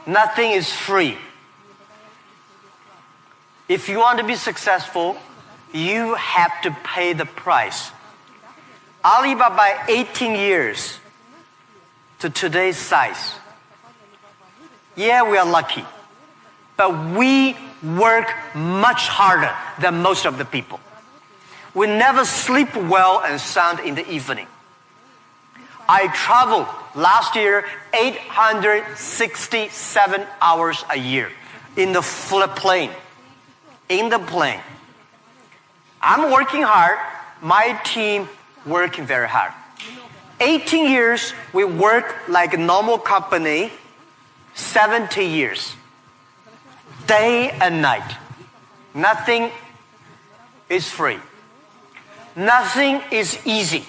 Nothing is free. If you want to be successful, you have to pay the price. Alibaba, 18 years to today's size. Yeah, we are lucky, but we work much harder than most of the people. We never sleep well and sound in the evening. I traveled last year 867 hours a year in the plane. In the plane. I'm working hard. My team working very hard. 18 years, we work like a normal company. 70 years. Day and night. Nothing is free. Nothing is easy.